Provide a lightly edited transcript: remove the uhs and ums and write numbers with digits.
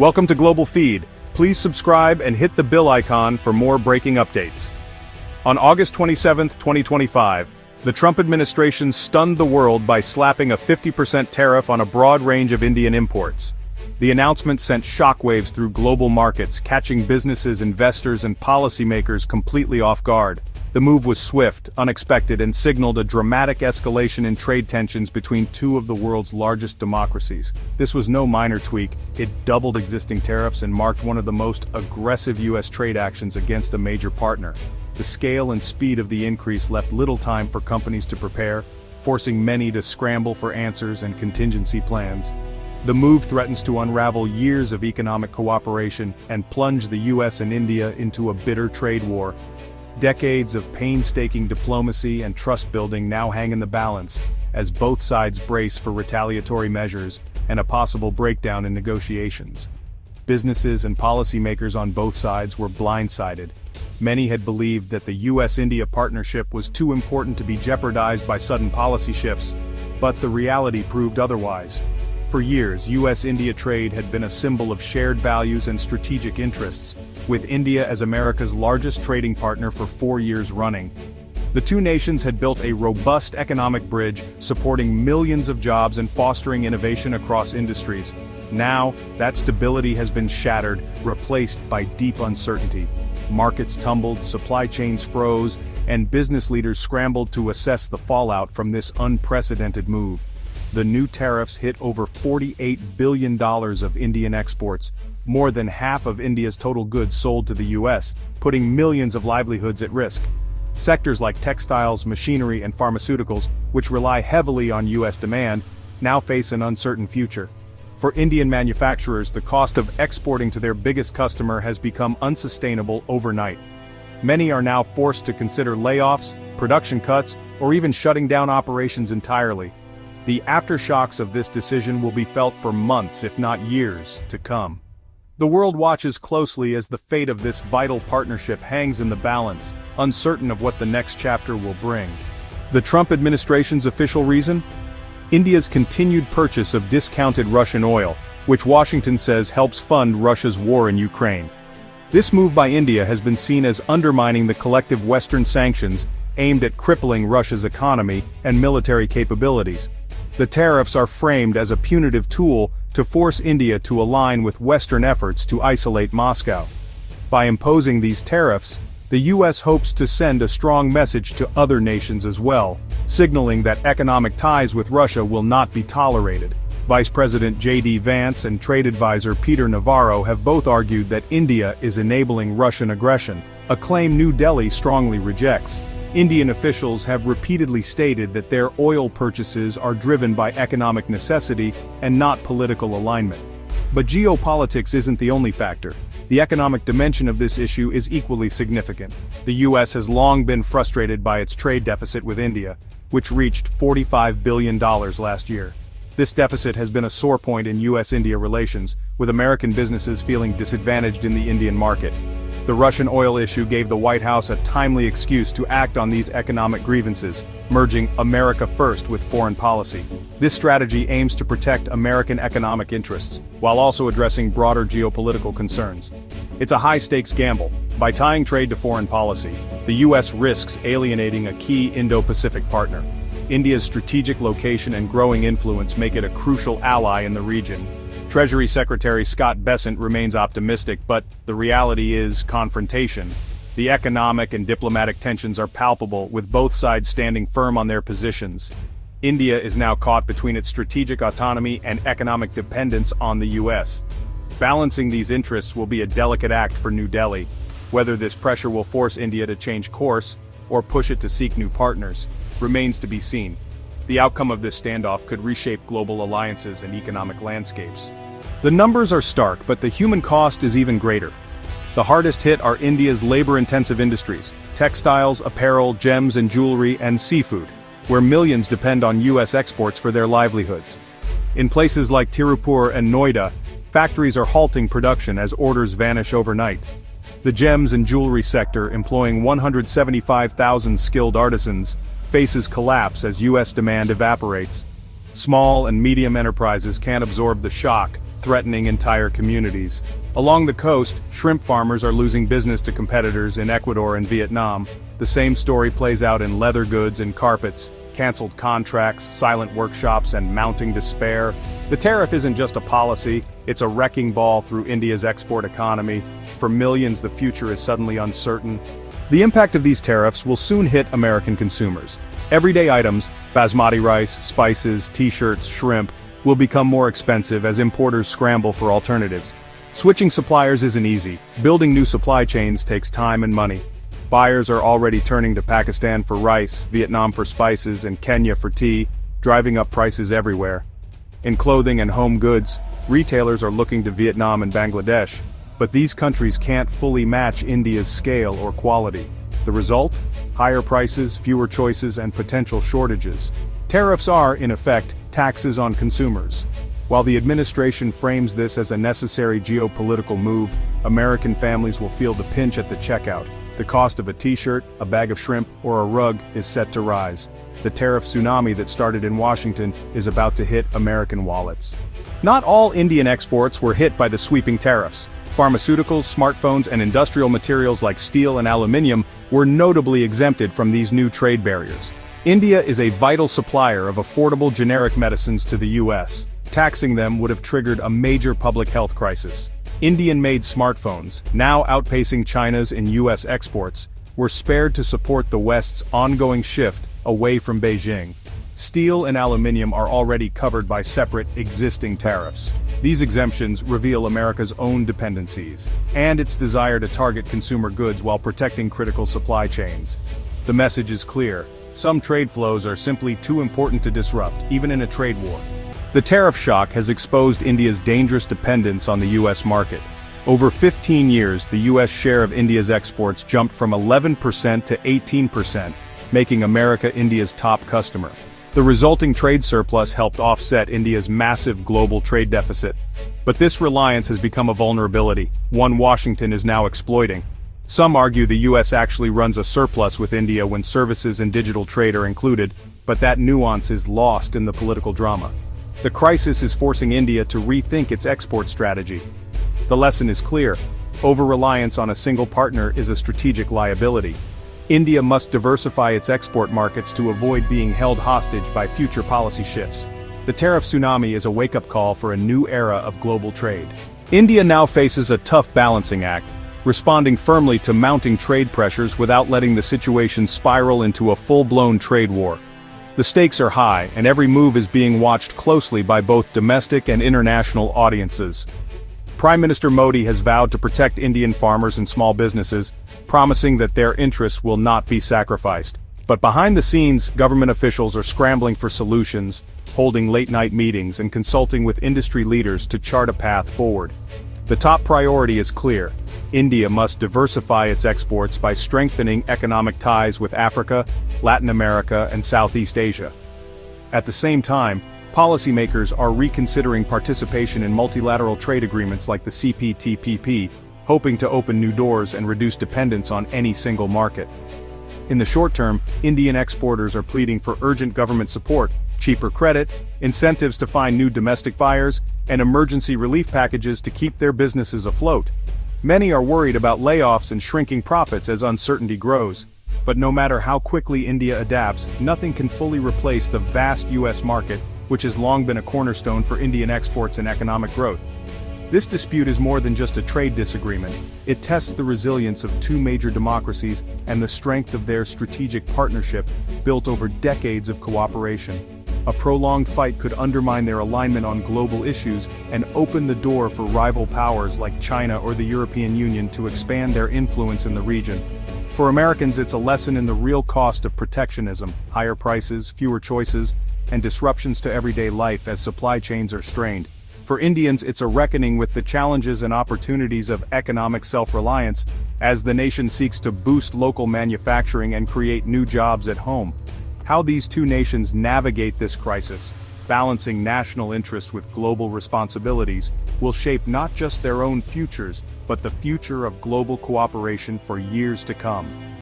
Welcome to Global Feed. Please subscribe and hit the bell icon for more breaking updates. On August 27, 2025, the Trump administration stunned the world by slapping a 50% tariff on a broad range of Indian imports. The announcement sent shockwaves through global markets, catching businesses, investors, and policymakers completely off guard. The move was swift, unexpected, and signaled a dramatic escalation in trade tensions between two of the world's largest democracies. This was no minor tweak. It doubled existing tariffs and marked one of the most aggressive U.S. trade actions against a major partner. The scale and speed of the increase left little time for companies to prepare, forcing many to scramble for answers and contingency plans. The move threatens to unravel years of economic cooperation and plunge the U.S. and India into a bitter trade war. Decades of painstaking diplomacy and trust-building now hang in the balance, as both sides brace for retaliatory measures and a possible breakdown in negotiations. Businesses and policymakers on both sides were blindsided. Many had believed that the U.S.-India partnership was too important to be jeopardized by sudden policy shifts, but the reality proved otherwise. For years, U.S.-India trade had been a symbol of shared values and strategic interests, with India as America's largest trading partner for 4 years running. The two nations had built a robust economic bridge, supporting millions of jobs and fostering innovation across industries. Now, that stability has been shattered, replaced by deep uncertainty. Markets tumbled, supply chains froze, and business leaders scrambled to assess the fallout from this unprecedented move. The new tariffs hit over $48 billion of Indian exports, more than half of India's total goods sold to the U.S., putting millions of livelihoods at risk. Sectors like textiles, machinery, and pharmaceuticals, which rely heavily on U.S. demand, now face an uncertain future. For Indian manufacturers, the cost of exporting to their biggest customer has become unsustainable overnight. Many are now forced to consider layoffs, production cuts, or even shutting down operations entirely. The aftershocks of this decision will be felt for months, if not years, to come. The world watches closely as the fate of this vital partnership hangs in the balance, uncertain of what the next chapter will bring. The Trump administration's official reason? India's continued purchase of discounted Russian oil, which Washington says helps fund Russia's war in Ukraine. This move by India has been seen as undermining the collective Western sanctions aimed at crippling Russia's economy and military capabilities. The tariffs are framed as a punitive tool to force India to align with Western efforts to isolate Moscow. By imposing these tariffs, the U.S. hopes to send a strong message to other nations as well, signaling that economic ties with Russia will not be tolerated. Vice President J.D. Vance and trade advisor Peter Navarro have both argued that India is enabling Russian aggression, a claim New Delhi strongly rejects. Indian officials have repeatedly stated that their oil purchases are driven by economic necessity and not political alignment. But geopolitics isn't the only factor. The economic dimension of this issue is equally significant. The U.S. has long been frustrated by its trade deficit with India, which reached $45 billion last year. This deficit has been a sore point in U.S.-India relations, with American businesses feeling disadvantaged in the Indian market. The Russian oil issue gave the White House a timely excuse to act on these economic grievances, merging America first with foreign policy. This strategy aims to protect American economic interests, while also addressing broader geopolitical concerns. It's a high-stakes gamble. By tying trade to foreign policy, the U.S. risks alienating a key Indo-Pacific partner. India's strategic location and growing influence make it a crucial ally in the region. Treasury Secretary Scott Bessent remains optimistic, but the reality is confrontation. The economic and diplomatic tensions are palpable, with both sides standing firm on their positions. India is now caught between its strategic autonomy and economic dependence on the U.S. Balancing these interests will be a delicate act for New Delhi. Whether this pressure will force India to change course, or push it to seek new partners, remains to be seen. The outcome of this standoff could reshape global alliances and economic landscapes. The numbers are stark, but the human cost is even greater. The hardest hit are India's labor-intensive industries, textiles, apparel, gems and jewelry, and seafood, where millions depend on U.S. exports for their livelihoods. In places like Tirupur and Noida, factories are halting production as orders vanish overnight. The gems and jewelry sector, employing 175,000 skilled artisans, faces collapse as U.S. demand evaporates. Small and medium enterprises can't absorb the shock, threatening entire communities. Along the coast, shrimp farmers are losing business to competitors in Ecuador and Vietnam. The same story plays out in leather goods and carpets. Cancelled contracts, silent workshops, and mounting despair. The tariff isn't just a policy, it's a wrecking ball through India's export economy. For millions, the future is suddenly uncertain. The impact of these tariffs will soon hit American consumers. Everyday items, basmati rice, spices, t-shirts, shrimp, will become more expensive as importers scramble for alternatives. Switching suppliers isn't easy. Building new supply chains takes time and money. Buyers are already turning to Pakistan for rice, Vietnam for spices, and Kenya for tea, driving up prices everywhere. In clothing and home goods, retailers are looking to Vietnam and Bangladesh, but these countries can't fully match India's scale or quality. The result? Higher prices, fewer choices, and potential shortages. Tariffs are, in effect, taxes on consumers. While the administration frames this as a necessary geopolitical move, American families will feel the pinch at the checkout. The cost of a t-shirt, a bag of shrimp, or a rug is set to rise. The tariff tsunami that started in Washington is about to hit American wallets. Not all Indian exports were hit by the sweeping tariffs. Pharmaceuticals, smartphones, and industrial materials like steel and aluminium were notably exempted from these new trade barriers. India is a vital supplier of affordable generic medicines to the US. Taxing them would have triggered a major public health crisis. Indian-made smartphones, now outpacing China's in US exports, were spared to support the West's ongoing shift away from Beijing. Steel and aluminium are already covered by separate, existing tariffs. These exemptions reveal America's own dependencies, and its desire to target consumer goods while protecting critical supply chains. The message is clear. Some trade flows are simply too important to disrupt, even in a trade war. The tariff shock has exposed India's dangerous dependence on the US market. Over 15 years, the US share of India's exports jumped from 11% to 18%, making America India's top customer. The resulting trade surplus helped offset India's massive global trade deficit. But this reliance has become a vulnerability, one Washington is now exploiting. Some argue the US actually runs a surplus with India when services and digital trade are included, but that nuance is lost in the political drama. The crisis is forcing India to rethink its export strategy. The lesson is clear. Over-reliance on a single partner is a strategic liability. India must diversify its export markets to avoid being held hostage by future policy shifts. The tariff tsunami is a wake-up call for a new era of global trade. India now faces a tough balancing act, responding firmly to mounting trade pressures without letting the situation spiral into a full-blown trade war. The stakes are high, and every move is being watched closely by both domestic and international audiences. Prime Minister Modi has vowed to protect Indian farmers and small businesses, promising that their interests will not be sacrificed. But behind the scenes, government officials are scrambling for solutions, holding late-night meetings and consulting with industry leaders to chart a path forward. The top priority is clear. India must diversify its exports by strengthening economic ties with Africa, Latin America, and Southeast Asia. At the same time, policymakers are reconsidering participation in multilateral trade agreements like the CPTPP, hoping to open new doors and reduce dependence on any single market. In the short term, Indian exporters are pleading for urgent government support, cheaper credit, incentives to find new domestic buyers, and emergency relief packages to keep their businesses afloat. Many are worried about layoffs and shrinking profits as uncertainty grows. But no matter how quickly India adapts, nothing can fully replace the vast US market, which has long been a cornerstone for Indian exports and economic growth. This dispute is more than just a trade disagreement. It tests the resilience of two major democracies and the strength of their strategic partnership, built over decades of cooperation. A prolonged fight could undermine their alignment on global issues and open the door for rival powers like China or the European Union to expand their influence in the region. For Americans, it's a lesson in the real cost of protectionism, higher prices, fewer choices, and disruptions to everyday life as supply chains are strained. For Indians, it's a reckoning with the challenges and opportunities of economic self-reliance as the nation seeks to boost local manufacturing and create new jobs at home. How these two nations navigate this crisis, balancing national interests with global responsibilities, will shape not just their own futures, but the future of global cooperation for years to come.